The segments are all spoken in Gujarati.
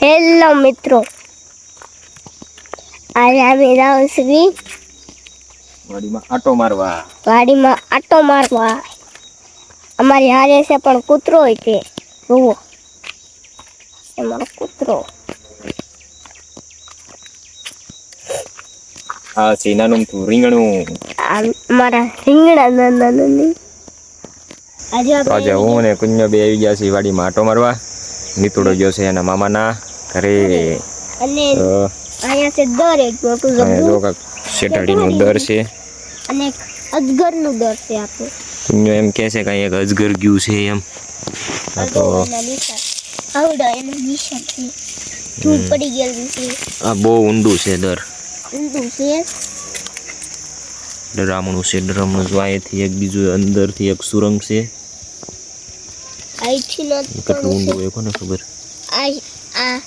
હેલો મિત્રો, આજે અમે જાઉં છું વાડીમાં આટો મારવા. અમારી હારે છે પણ કૂતરો હોય તે જુઓ અમારો કૂતરો. આ છે નાનું રીંગણું. અમારા રીંગણા નાના. આજે હું ને કુંજો બે આવી ગયા છે વાડીમાં આટો મારવા. નીતુડો ગયો છે એના મામાના ઘરે. અને અહીંયા છે દર એક મોટું જબરું. શેટાડીનું દર છે અને એક અજગરનું દર છે આપણું. કુંજો એમ કહે છે કે એક અજગર ગયું છે એમ. તો આવડા એનું નિશાન છે. ધૂળ પડી ગયેલું છે. આ બહુ ઊંડું છે દર. ઊંડું છે. ડરામણું છે ડરામણું. જો અહીંથી એક બીજું અંદરથી એક સુરંગ છે. અહીંથી કેટલું ઊંડું હોય કોને ખબર. આ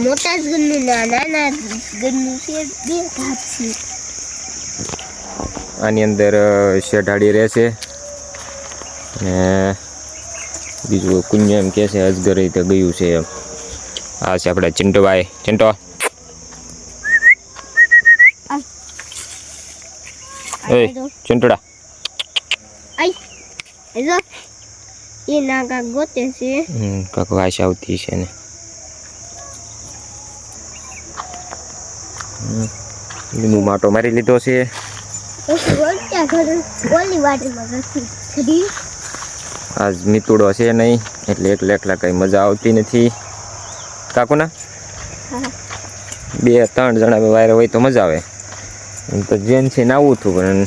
મોટા અજગરનું નાના અજગરનું છે. બે ભાગ છે. આની અંદર શેઠાડી રહેશે ને બીજું કુંજો એમ કહે છે અજગર રીતે ગયું છે એમ. આ છે આપણે ચિંટોભાઈ. ચિંટો એ ચિંટોડા એ નાગા ગોતે છે. કાંક વાસ આવતી છે ને લીંબુ માટો મારી લીધો છે. આજ મિતુડો છે નહીં એટલે એકલા કઈ મજા આવતી નથી. કાકુના 2-3 જણા વાયરે હોય તો મજા આવે. એમ તો જેન છે ને આવું હતું પણ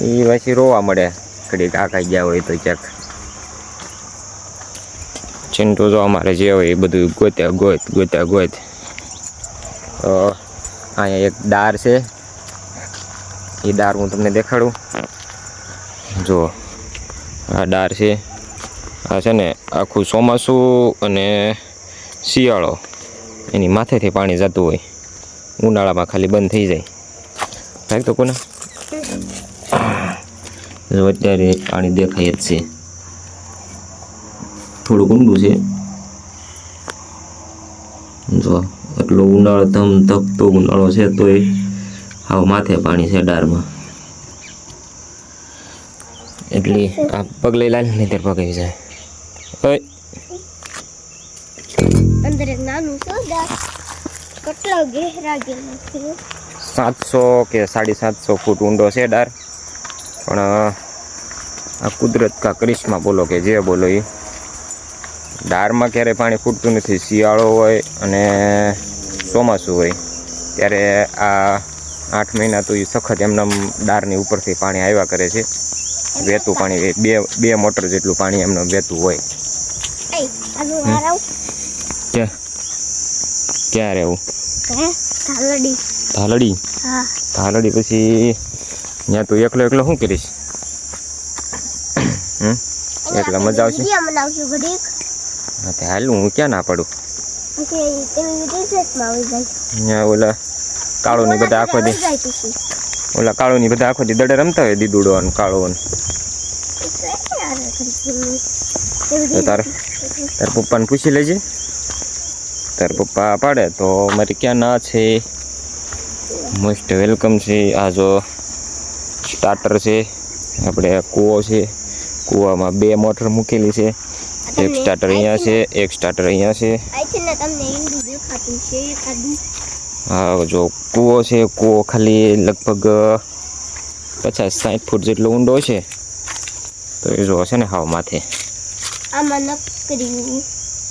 એ પછી રોવા મળે ઘડી કાકા ગયા હોય તો ક્યાંક. ચિંટુ જો અમારે જે હોય એ બધું ગોત્યા ગોત. તો અહીંયા એક દાર છે. એ દાર હું તમને દેખાડું. જો આ દાર છે. આ છે ને આખું ચોમાસું અને શિયાળો એની માથેથી પાણી જતું હોય. ઉનાળામાં ખાલી બંધ થઈ જાય. થાય તો કોને જો અત્યારે પાણી દેખાય જ છે. થોડુંક ઊંડું છે. જો એટલો ઉનાળો ધકતો ઉનાળો છે તોય હાવ માથે પાણી છે ડારમાં. એટલે આ પગલે લાલ નહીં ત્યારે પગ આવી જાય. ઓય અંદર એક નાનું સોદા કેટલો ગહેરા ગયેલો છે. 700 કે 750 ફૂટ ઊંડો છે ડાર. પણ આ કુદરત કા કરિશ્મા બોલો કે જે બોલો એ ડારમાં ક્યારેય પાણી ફૂટતું નથી. શિયાળો હોય અને ચોમાસું હોય ત્યારે આ 8 મહિના તો એ સખત એમનામ ડારની ઉપરથી પાણી આવ્યા કરે છે. વહેતું પાણી બે મોટર જેટલું પાણી એમને વહેતું હોય. ક્યાં રહેવું? ધાલડી પછી ત્યાં તું એકલો શું કરીશ? એકલા મજા આવશે. હા તે હાલ હું ક્યાં ના પડું. ઓલા કાળોની બધા આખો દી દડે રમતા હોય દીદુડો અને કાળો. તાર પપ્પાને પૂછી લેજે. તાર પપ્પા પાડે તો મારે ક્યાં ના છે. મોસ્ટ વેલકમ છે. આ જો સ્ટાર્ટર છે. આપણે કૂવો છે. કૂવામાં 2 મોટર મૂકેલી છે. એક સ્ટાર્ટર અહીંયા છે, એક સ્ટાર્ટર અહીંયા છે. હા જો કૂવો છે. કૂવો ખાલી લગભગ 50-60 ફૂટ જેટલો ઊંડો છે. તો એ જો છે ને હાવ માથે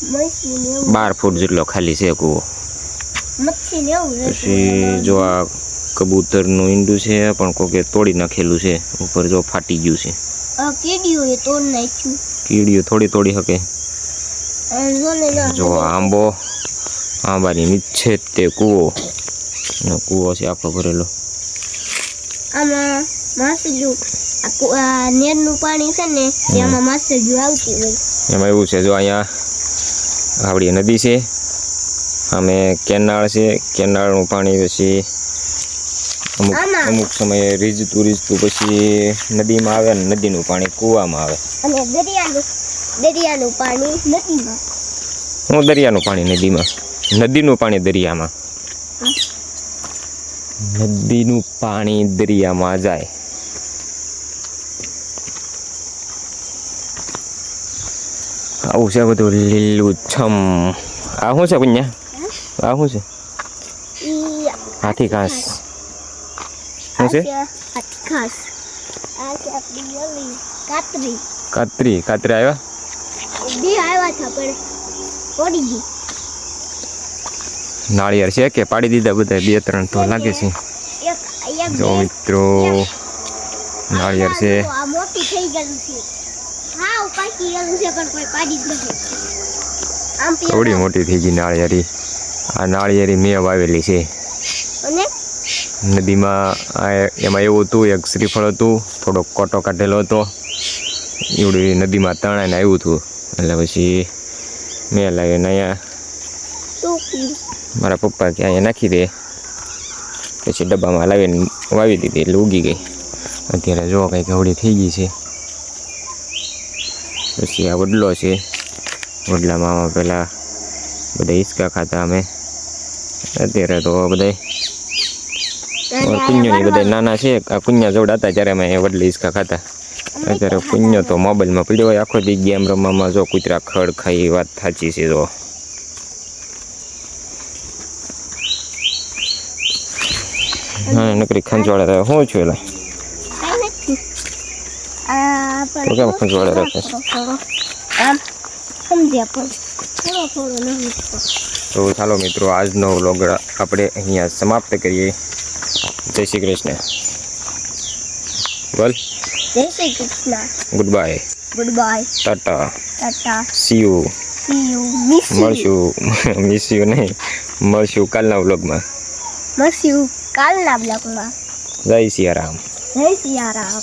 12 ફૂટ જેટલો ખાલી છે કૂવો. પછી જો આ કબૂતરનું ઈંડું છે પણ કોકે તોડી નાખેલું છે. ઉપર જો ફાટી ગયું છે. કીડીઓ થોડી શકે. જો આંબાની નીચે તે કૂવો છે આખો ભરેલો. આમાં માછલીઓ નેરનું પાણી છે ને એમાં માછલીઓ આવતી હોય. એમાં એવું છે જો અહીંયા આવડી નદી છે. અમે કેનાળ છે. કેનાળનું પાણી પછી અમુક સમયે રીઝતું પછી નદીમાં આવે ને નદીનું પાણી કૂવામાં આવે. અને દરિયાનું પાણી નદીમાં. હું દરિયાનું પાણી નદીમાં, નદીનું પાણી દરિયામાં, નદીનું પાણી દરિયામાં જાય. આવું છે બધું લીલું છમ. આ શું છે કન્યા? આ શું છે? હાથી ઘાસ. શું છે? ઘાસ. આ છે આપણી ઓલી કાતરી. કાતરી. કાતરી આવ્યા? બે આવ્યા હતા પણ પડી ગઈ. નાળિયેર છે કે પાડી દીધા બધા? 2-3 તો લાગે છે. જો મિત્રો નાળિયેર છે. આ મોટી થઈ ગયું છે. હા પાકી ગયું છે પણ કોઈ પાડી જ નથી. આમ થોડી મોટી થઈ ગઈ નાળિયેરી. આ નાળિયેરી મેં વાવેલી છે અને નદીમાં. એમાં એવું હતું, એક શ્રીફળ હતું, થોડોક કોટો કાઢેલો હતો, એવડી નદીમાં તણાઈને આવ્યું હતું. એટલે પછી મેં લાવીને અહીંયા મારા પપ્પા કે અહીંયા નાખી દે, પછી ડબ્બામાં લાવીને વાવી દીધી એટલે ઉગી ગઈ. અત્યારે જો કંઈક એવડી થઈ ગઈ છે. પછી આ વડલો છે. વડલામાં પહેલાં બધા હિંચકા ખાતા અમે. અત્યારે તો બધા કુંજોની બધા નાના છે. આ કુંજા જોડ હતા ત્યારે અમે વડલી હિંચકા ખાતા. અત્યારે કુંજો તો મોબાઈલમાં પડ્યો હોય આખો દી ગેમ રમવામાં. જો કૂતરા ખડ ખાઈ, વાત સાચી છે. જો હા નકરી ખંજવાળા શું છું એલા? તો કેમ ખંજવાળા રાખે? આમ સમજ્યા પણ થોડો થોડો નહીં. તો ચાલો મિત્રો, આજનો વ્લોગ આપણે અહીંયા સમાપ્ત કરીએ. જય શ્રી કૃષ્ણ. બોલ જય Shri Krishna. Good bye. Good bye. Tata. Tata. C you. C you. Miss you. મળશું. મિસ યુ નહીં, મળશું કાલના વ્લોગમાં. મળશું કાલના બ્લોગમાં. જય સિયારામ. જય સિયારામ.